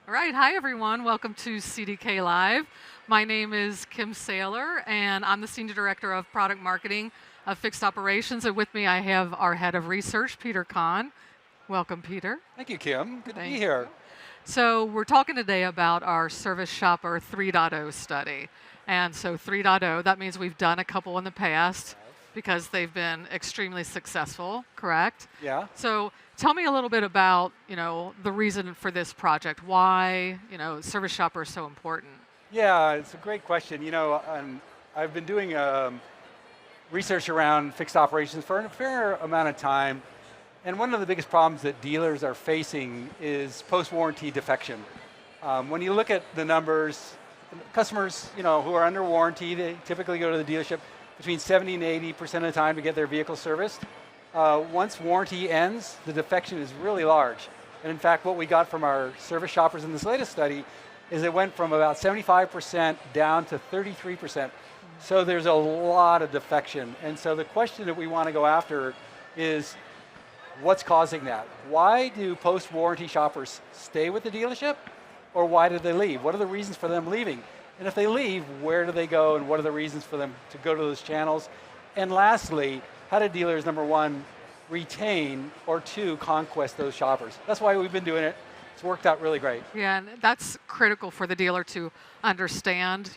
All right, hi everyone. Welcome to CDK Live. My name is Kim Saylor, and I'm the Senior Director of Product Marketing of Fixed Operations. And with me, I have our Head of Research, Peter Kahn. Welcome, Peter. Thank you, Kim. Good to be Thank here. you. So we're talking today about our Service Shopper 3.0 study. And so 3.0, that means we've done a couple in the past because they've been extremely successful, correct? Yeah. So tell me a little bit about, the reason for this project. Why, Service Shopper is so important. Yeah, it's a great question. I've been doing research around fixed operations for a fair amount of time. And one of the biggest problems that dealers are facing is post-warranty defection. When you look at the numbers, customers, who are under warranty, they typically go to the dealership between 70 and 80% of the time to get their vehicle serviced. Once warranty ends, the defection is really large. And in fact, what we got from our service shoppers in this latest study is it went from about 75% down to 33%. So there's a lot of defection. And so the question that we want to go after is, what's causing that? Why do post-warranty shoppers stay with the dealership, or why do they leave? What are the reasons for them leaving? And if they leave, where do they go, and what are the reasons for them to go to those channels? And lastly, how do dealers, number one, retain, or two, conquest those shoppers? That's why we've been doing it. It's worked out really great. Yeah, and that's critical for the dealer to understand,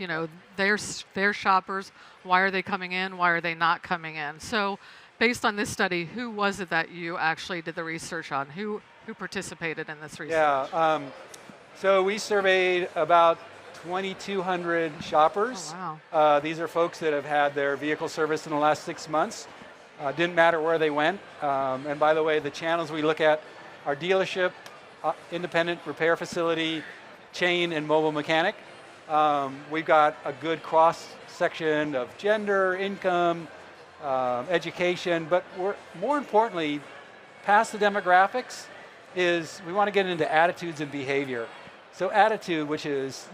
their shoppers. Why are they coming in? Why are they not coming in? So based on this study, who was it that you actually did the research on? Who participated in this research? Yeah, so we surveyed about 2,200 shoppers. Oh, wow. These are folks that have had their vehicle serviced in the last 6 months. Didn't matter where they went. And by the way, the channels we look at are dealership, independent repair facility, chain, and mobile mechanic. We've got a good cross-section of gender, income, education, but more importantly, past the demographics, is we want to get into attitudes and behavior. So attitude, which is,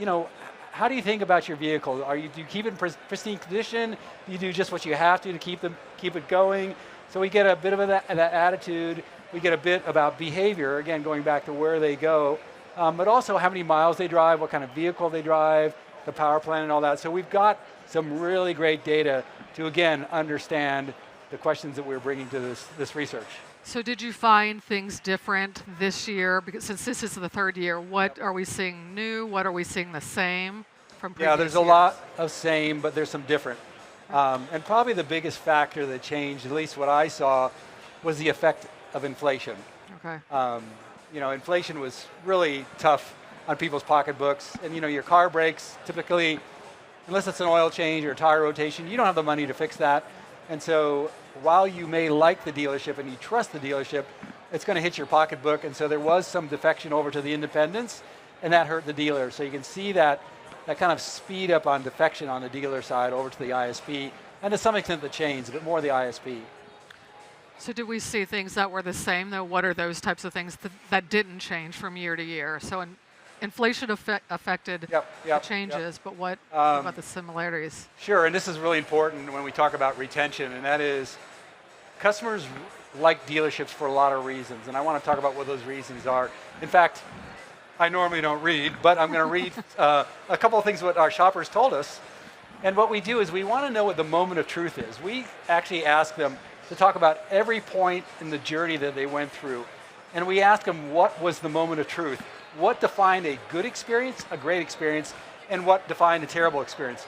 how do you think about your vehicle? Do you keep it in pristine condition? Do you do just what you have to keep it going? So we get a bit of that attitude. We get a bit about behavior, again, going back to where they go, but also how many miles they drive, what kind of vehicle they drive, the power plant and all that. So we've got some really great data to, again, understand the questions that we're bringing to this research. So did you find things different this year? Because since this is the third year, what are we seeing new? What are we seeing the same from previous Yeah, there's a years? lot of same, but there's some different. And probably the biggest factor that changed, at least what I saw, was the effect of inflation. Okay. Inflation was really tough on people's pocketbooks. And your car breaks, typically, unless it's an oil change or a tire rotation, you don't have the money to fix that. And so while you may like the dealership and you trust the dealership, it's going to hit your pocketbook. And so there was some defection over to the independents, and that hurt the dealer. So you can see that kind of speed up on defection on the dealer side over to the ISP, and to some extent the chains, but more the ISP. So did we see things that were the same, though? What are those types of things that didn't change from year to year? So inflation affected the changes, but what about the similarities? Sure, and this is really important when we talk about retention, and that is customers like dealerships for a lot of reasons, and I want to talk about what those reasons are. In fact, I normally don't read, but I'm going to read a couple of things what our shoppers told us. And what we do is we want to know what the moment of truth is. We actually ask them to talk about every point in the journey that they went through. And we ask them, what was the moment of truth? What defined a good experience, a great experience, and what defined a terrible experience?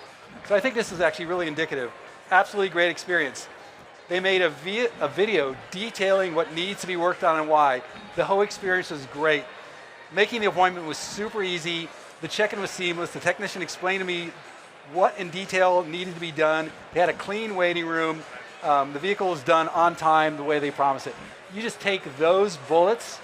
So I think this is actually really indicative. Absolutely great experience. They made a video detailing what needs to be worked on and why. The whole experience was great. Making the appointment was super easy. The check-in was seamless. The technician explained to me what in detail needed to be done. They had a clean waiting room. The vehicle was done on time the way they promised it. You just take those bullets,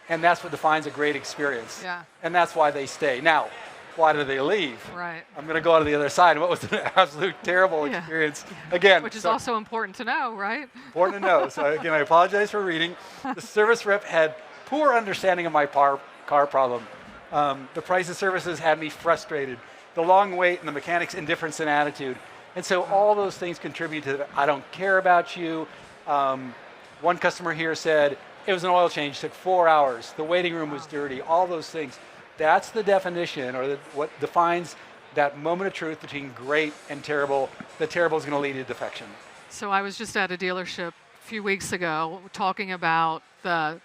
and that's what defines a great experience. Yeah. And that's why they stay. Now, why do they leave? Right. I'm going to go to the other side. What was an absolute terrible experience? Again, which is also important to know, right? Important to know. So again, I apologize for reading. The service rep had poor understanding of my car problem. The price of services had me frustrated. The long wait and the mechanic's indifference and attitude. And so all those things contribute to, I don't care about you. One customer here said, it was an oil change, took 4 hours. The waiting room was dirty, all those things. That's the definition, or what defines that moment of truth between great and terrible. The terrible is going to lead to defection. So I was just at a dealership a few weeks ago talking about the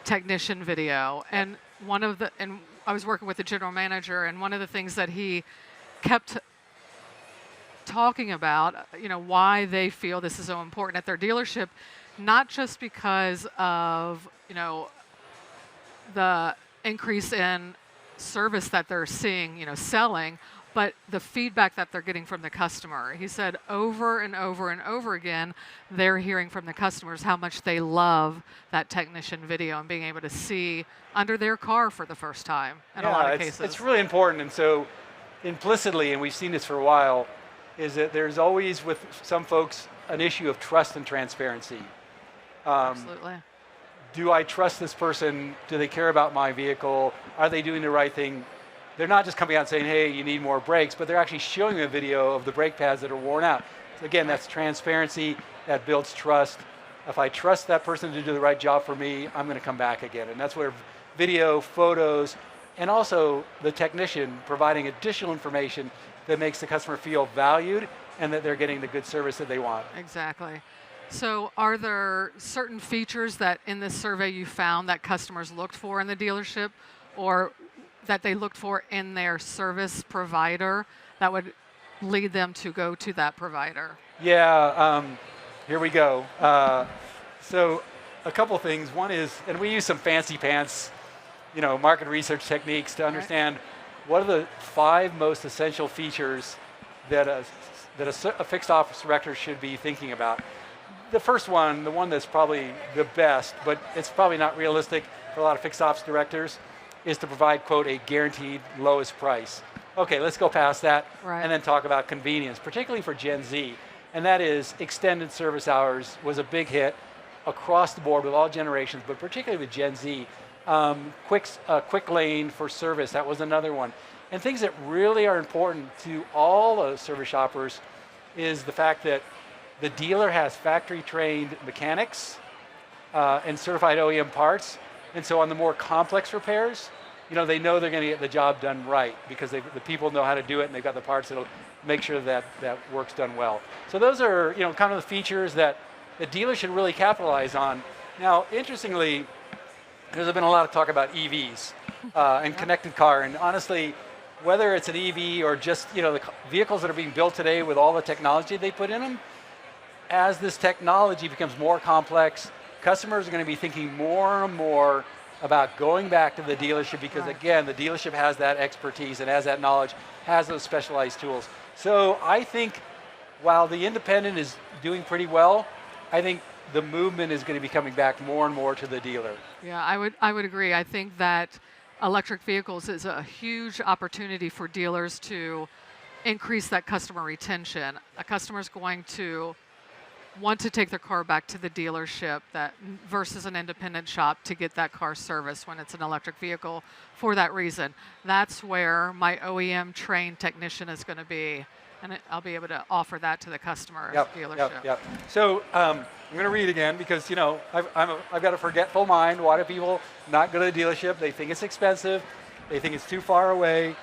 technician video, and I was working with the general manager, and one of the things that he kept talking about, why they feel this is so important at their dealership, not just because of, the increase in service that they're seeing, selling, but the feedback that they're getting from the customer. He said over and over and over again, they're hearing from the customers how much they love that technician video and being able to see under their car for the first time in a lot of cases. It's really important. And so implicitly, and we've seen this for a while, is that there's always with some folks an issue of trust and transparency. Absolutely. Do I trust this person? Do they care about my vehicle? Are they doing the right thing? They're not just coming out and saying, hey, you need more brakes, but they're actually showing a video of the brake pads that are worn out. So again, that's transparency, that builds trust. If I trust that person to do the right job for me, I'm going to come back again. And that's where video, photos, and also the technician providing additional information that makes the customer feel valued and that they're getting the good service that they want. Exactly. So are there certain features that in this survey you found that customers looked for in the dealership, or that they looked for in their service provider that would lead them to go to that provider? Yeah, here we go. So a couple things. One is, and we use some fancy pants, market research techniques to understand what are the 5 most essential features that a fixed ops director should be thinking about. The first one, the one that's probably the best, but it's probably not realistic for a lot of fixed ops directors, is to provide, quote, a guaranteed lowest price. Okay, let's go past that and then talk about convenience, particularly for Gen Z. And that is extended service hours was a big hit across the board with all generations, but particularly with Gen Z. Quick lane for service, that was another one. And things that really are important to all of service shoppers is the fact that the dealer has factory-trained mechanics and certified OEM parts. And so on the more complex repairs, they know they're going to get the job done right because the people know how to do it and they've got the parts that'll make sure that work's done well. So those are kind of the features that the dealer should really capitalize on. Now, interestingly, there's been a lot of talk about EVs and connected car, and honestly, whether it's an EV or just the vehicles that are being built today with all the technology they put in them, as this technology becomes more complex, customers are going to be thinking more and more about going back to the dealership because, again, the dealership has that expertise and has that knowledge, has those specialized tools. So I think while the independent is doing pretty well, I think the movement is going to be coming back more and more to the dealer. Yeah, I would agree. I think that electric vehicles is a huge opportunity for dealers to increase that customer retention. A customer's going to want to take their car back to the dealership versus an independent shop to get that car serviced when it's an electric vehicle for that reason. That's where my OEM trained technician is going to be, and I'll be able to offer that to the customer dealership. Yep. So I'm going to read again because I've got a forgetful mind. Why do people not go to the dealership? They think it's expensive. They think it's too far away.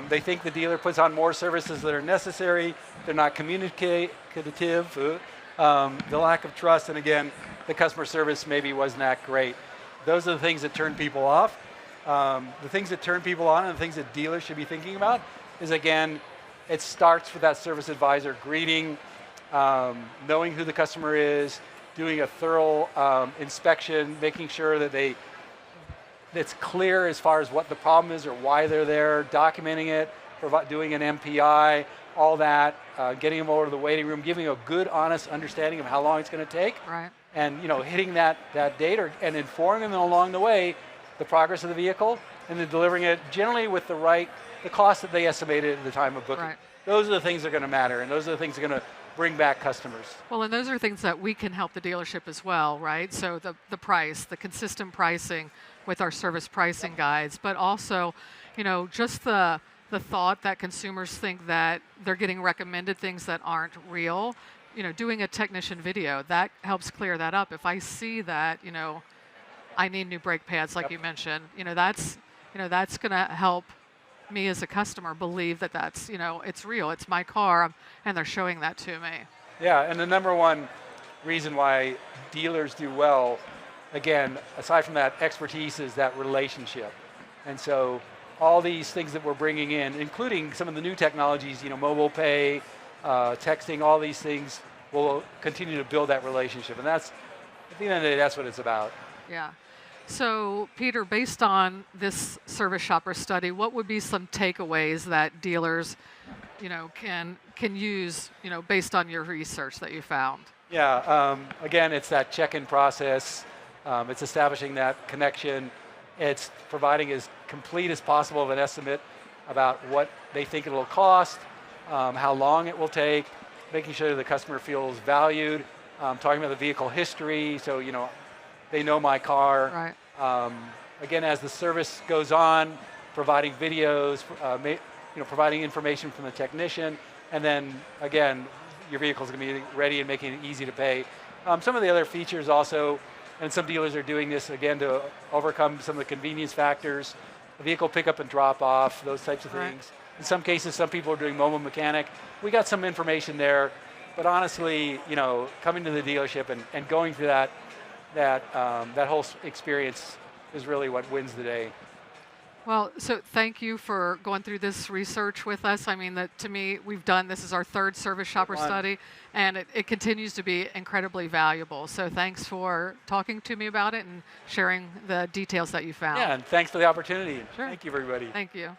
They think the dealer puts on more services that are necessary. They're not communicative. The lack of trust, and again, the customer service maybe wasn't that great. Those are the things that turn people off. The things that turn people on and the things that dealers should be thinking about is, again, it starts with that service advisor greeting, knowing who the customer is, doing a thorough inspection, making sure that it's clear as far as what the problem is or why they're there, documenting it, doing an MPI, all that, getting them over to the waiting room, giving a good, honest understanding of how long it's going to take, and hitting that date and informing them along the way the progress of the vehicle, and then delivering it generally with the cost that they estimated at the time of booking. Those are the things that are going to matter, and those are the things that are going to bring back customers. Well, and those are things that we can help the dealership as well, right? So the price, the consistent pricing with our service pricing guides, but also, just the thought that consumers think that they're getting recommended things that aren't real. Doing a technician video, that helps clear that up. If I see that, I need new brake pads, like you mentioned, that's going to help me as a customer believe that that's, it's real, it's my car, and they're showing that to me. Yeah, and the number one reason why dealers do well, again, aside from that expertise, is that relationship. And so all these things that we're bringing in, including some of the new technologies, mobile pay, texting, all these things will continue to build that relationship. And that's, at the end of the day, that's what it's about. Yeah. So, Peter, based on this service shopper study, what would be some takeaways that dealers, can use, based on your research that you found? Yeah. Again, it's that check-in process. It's establishing that connection. It's providing as complete as possible of an estimate about what they think it will cost, how long it will take, making sure the customer feels valued, talking about the vehicle history, so they know my car. Right. Again, as the service goes on, providing videos, providing information from the technician, and then again, your vehicle is going to be ready and making it easy to pay. Some of the other features also, and some dealers are doing this again to overcome some of the convenience factors, vehicle pickup and drop off, those types of things. In some cases, some people are doing mobile mechanic. We got some information there, but honestly, coming to the dealership and going through that whole experience is really what wins the day. Well, so thank you for going through this research with us. I mean, to me, this is our third service shopper study, and it continues to be incredibly valuable. So thanks for talking to me about it and sharing the details that you found. Yeah, and thanks for the opportunity. Sure. Thank you, everybody. Thank you.